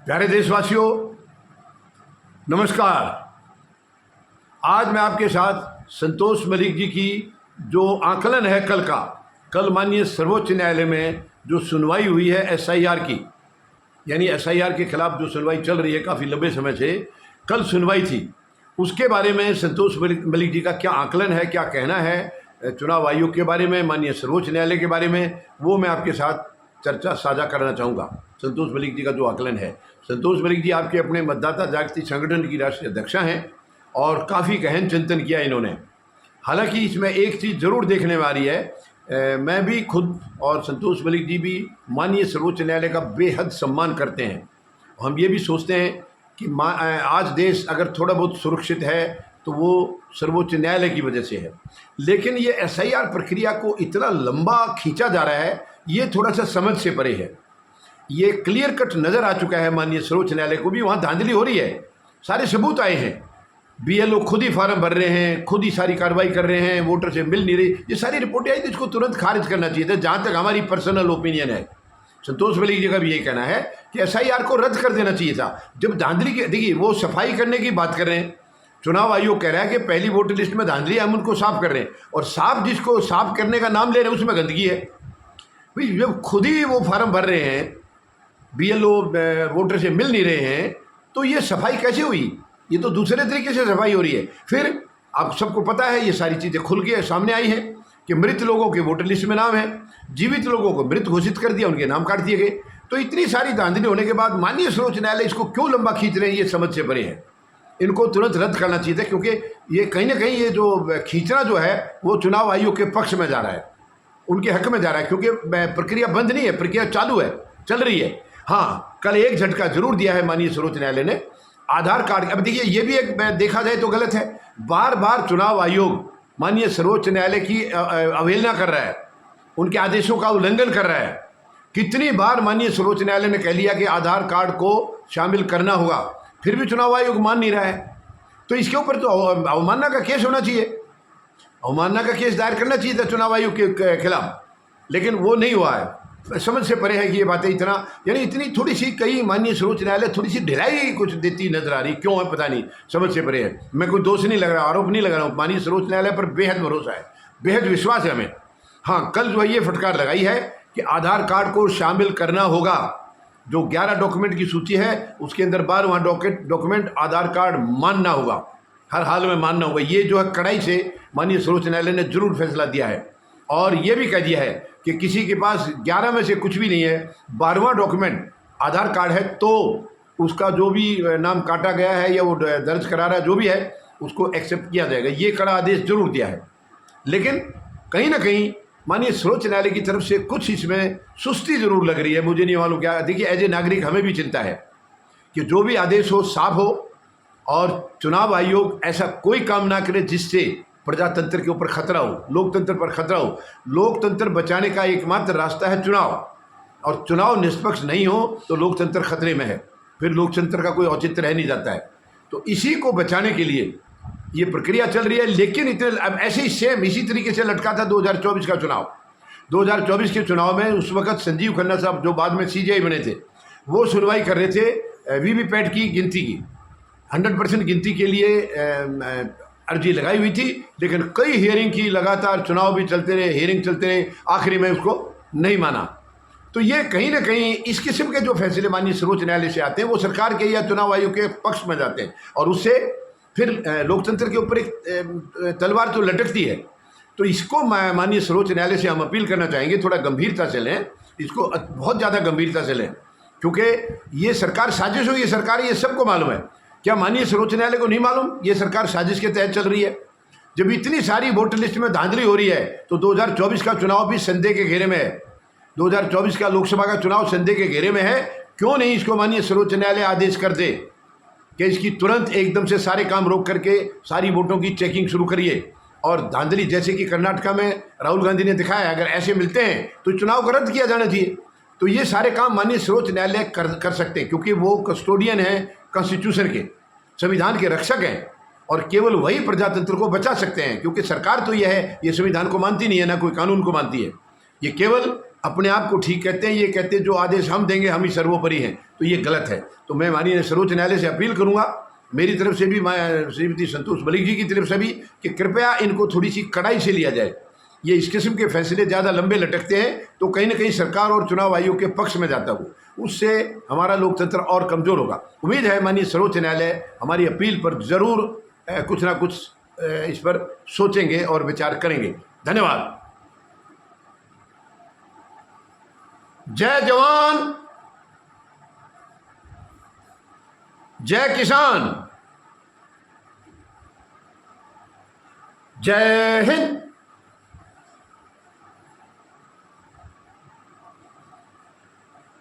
प्यारे देशवासियों, नमस्कार। आज मैं आपके साथ संतोष मलिक जी की जो आकलन है कल माननीय सर्वोच्च न्यायालय में जो सुनवाई हुई है एसआईआर की, यानी एसआईआर के खिलाफ जो सुनवाई चल रही है काफ़ी लंबे समय से, कल सुनवाई थी, उसके बारे में संतोष मलिक जी का क्या आकलन है, क्या कहना है चुनाव आयोग के बारे में, माननीय सर्वोच्च न्यायालय के बारे में, वो मैं आपके साथ चर्चा साझा करना चाहूँगा। संतोष मलिक जी का जो आकलन है, संतोष मलिक जी आपके अपने मतदाता जागृति संगठन की राष्ट्रीय अध्यक्षा हैं और काफ़ी गहन चिंतन किया इन्होंने। हालांकि इसमें एक चीज़ ज़रूर देखने में आ रही है, मैं भी खुद और संतोष मलिक जी भी माननीय सर्वोच्च न्यायालय का बेहद सम्मान करते हैं। हम ये भी सोचते हैं कि आज देश अगर थोड़ा बहुत सुरक्षित है तो वो सर्वोच्च न्यायालय की वजह से है। लेकिन ये एसआईआर प्रक्रिया को इतना लंबा खींचा जा रहा है, ये थोड़ा सा समझ से परे है। ये क्लियर कट नज़र आ चुका है माननीय सर्वोच्च न्यायालय को भी, वहाँ धांधली हो रही है, सारे सबूत आए हैं। बीएलओ खुद ही फार्म भर रहे हैं, खुद ही सारी कार्रवाई कर रहे हैं, वोटर से मिल नहीं रही, ये सारी रिपोर्टें आई तो इसको तुरंत खारिज करना चाहिए था। जहाँ तक हमारी पर्सनल ओपिनियन है, संतोष मलिक जी का भी यही कहना है कि एसआईआर को रद्द कर देना चाहिए था। जब धांधली की, देखिए वो सफाई करने की बात कर रहे हैं, चुनाव आयोग कह रहा है कि पहली वोटर लिस्ट में धांधली है, हम उनको साफ कर रहे हैं, और साफ जिसको साफ करने का नाम ले रहे हैं उसमें गंदगी है। भाई जब खुद ही वो फार्म भर रहे हैं, बीएलओ वोटर से मिल नहीं रहे हैं, तो ये सफाई कैसे हुई? ये तो दूसरे तरीके से सफाई हो रही है। फिर आप सबको पता है, ये सारी चीज़ें खुल के सामने आई हैं कि मृत लोगों के वोटर लिस्ट में नाम है, जीवित लोगों को मृत घोषित कर दिया, उनके नाम काट दिए गए। तो इतनी सारी धांधली होने के बाद माननीय सर्वोच्च न्यायालय इसको क्यों लंबा खींच रहे हैं, ये समझ से परे है। इनको तुरंत रद्द करना चाहिए था, क्योंकि ये कहीं ना कहीं ये जो खींचना जो है वो चुनाव आयोग के पक्ष में जा रहा है, उनके हक में जा रहा है, क्योंकि प्रक्रिया बंद नहीं है, प्रक्रिया चालू है, चल रही है। हाँ, कल एक झटका जरूर दिया है माननीय सर्वोच्च न्यायालय ने, आधार कार्ड। अब देखिए ये भी एक देखा जाए तो गलत है, बार बार चुनाव आयोग माननीय सर्वोच्च न्यायालय की अवहेलना कर रहा है, उनके आदेशों का उल्लंघन कर रहा है। कितनी बार माननीय सर्वोच्च न्यायालय ने कह लिया कि आधार कार्ड को शामिल करना होगा, फिर भी चुनाव आयोग मान नहीं रहा है। तो इसके ऊपर तो अवमानना का केस होना चाहिए, अवमानना का केस दायर करना चाहिए था चुनाव आयोग के खिलाफ, लेकिन वो नहीं हुआ है। समझ से परे है कि ये बातें इतना, यानी इतनी थोड़ी सी, कहीं माननीय सर्वोच्च न्यायालय थोड़ी सी ढिलाई कुछ देती नजर आ रही, क्यों है पता नहीं, समझ से परे है। मैं कोई दोष नहीं लग रहा, आरोप नहीं लगा रहा हूँ, माननीय सर्वोच्च न्यायालय पर बेहद भरोसा है, बेहद विश्वास है हमें। हाँ, कल जो है ये फटकार लगाई है कि आधार कार्ड को शामिल करना होगा। जो 11 डॉक्यूमेंट की सूची है उसके अंदर 12वां डॉक्यूमेंट आधार कार्ड मानना होगा, हर हाल में मानना होगा। ये जो है कड़ाई से माननीय सर्वोच्च न्यायालय ने जरूर फैसला दिया है, और ये भी कह दिया है कि किसी के पास 11 में से कुछ भी नहीं है, 12वां डॉक्यूमेंट आधार कार्ड है, तो उसका जो भी नाम काटा गया है या वो दर्ज करा रहा है जो भी है, उसको एक्सेप्ट किया जाएगा। ये कड़ा आदेश जरूर दिया है। लेकिन कहीं ना कहीं माननीय सर्वोच्च न्यायालय की तरफ से कुछ इसमें सुस्ती जरूर लग रही है, मुझे नहीं मालूम क्या। देखिए एज ए नागरिक हमें भी चिंता है कि जो भी आदेश हो साफ हो, और चुनाव आयोग ऐसा कोई काम ना करे जिससे प्रजातंत्र के ऊपर खतरा हो, लोकतंत्र पर खतरा हो। लोकतंत्र बचाने का एकमात्र रास्ता है चुनाव, और चुनाव निष्पक्ष नहीं हो तो लोकतंत्र खतरे में है, फिर लोकतंत्र का कोई औचित्य रह नहीं जाता है। तो इसी को बचाने के लिए ये प्रक्रिया चल रही है। लेकिन इतने अब ऐसे ही सेम इसी तरीके से लटका था 2024 का चुनाव। 2024 के चुनाव में उस वक्त संजीव खन्ना साहब, जो बाद में सीजीआई बने थे, वो सुनवाई कर रहे थे वीवीपैट की गिनती की, 100% गिनती के लिए अर्जी लगाई हुई थी। लेकिन कई हियरिंग की, लगातार चुनाव भी चलते रहे, हियरिंग चलते रहे, आखिरी में उसको नहीं माना। तो ये कहीं ना कहीं इस किस्म के जो फैसले माननीय सर्वोच्च न्यायालय से आते हैं वो सरकार के या चुनाव आयोग के पक्ष में जाते हैं, और उससे फिर लोकतंत्र के ऊपर एक तलवार तो लटकती है। तो इसको माननीय सर्वोच्च न्यायालय से हम अपील करना चाहेंगे, थोड़ा गंभीरता से लें इसको, बहुत ज़्यादा गंभीरता से लें, क्योंकि ये सरकार साजिश हुई है। सरकार, ये सबको मालूम है। क्या माननीय सर्वोच्च न्यायालय को नहीं मालूम ये सरकार साजिश के तहत चल रही है? जब इतनी सारी वोटर लिस्ट में धांधली हो रही है तो 2024 का चुनाव भी संदेह के घेरे में है। 2024 का लोकसभा का चुनाव संदेह के घेरे में है। क्यों नहीं इसको माननीय सर्वोच्च न्यायालय आदेश कर दे कि इसकी तुरंत एकदम से सारे काम रोक करके सारी वोटों की चेकिंग शुरू करिए, और धांधली जैसे कि कर्नाटका में राहुल गांधी ने दिखाया, अगर ऐसे मिलते हैं तो चुनाव को रद्द किया जाना चाहिए। तो ये सारे काम माननीय सर्वोच्च न्यायालय कर सकते हैं, क्योंकि वो कस्टोडियन है कॉन्स्टिट्यूशन के, संविधान के रक्षक हैं, और केवल वही प्रजातंत्र को बचा सकते हैं। क्योंकि सरकार तो यह है, ये संविधान को मानती नहीं है, ना कोई कानून को मानती है, ये केवल अपने आप को ठीक कहते हैं, ये कहते हैं जो आदेश हम देंगे हम ही सर्वोपरि हैं, तो ये गलत है। तो मैं माननीय सर्वोच्च न्यायालय से अपील करूंगा, मेरी तरफ से भी, मैं श्रीमती संतोष मलिक जी की तरफ से भी, कि कृपया इनको थोड़ी सी कड़ाई से लिया जाए। ये इस किस्म के फैसले ज़्यादा लंबे लटकते हैं तो कहीं ना कहीं सरकार और चुनाव आयोग के पक्ष में जाता हो, उससे हमारा लोकतंत्र और कमज़ोर होगा। उम्मीद है माननीय सर्वोच्च न्यायालय हमारी अपील पर ज़रूर कुछ ना कुछ इस पर सोचेंगे और विचार करेंगे। धन्यवाद। जय जवान, जय किसान, जय हिंद।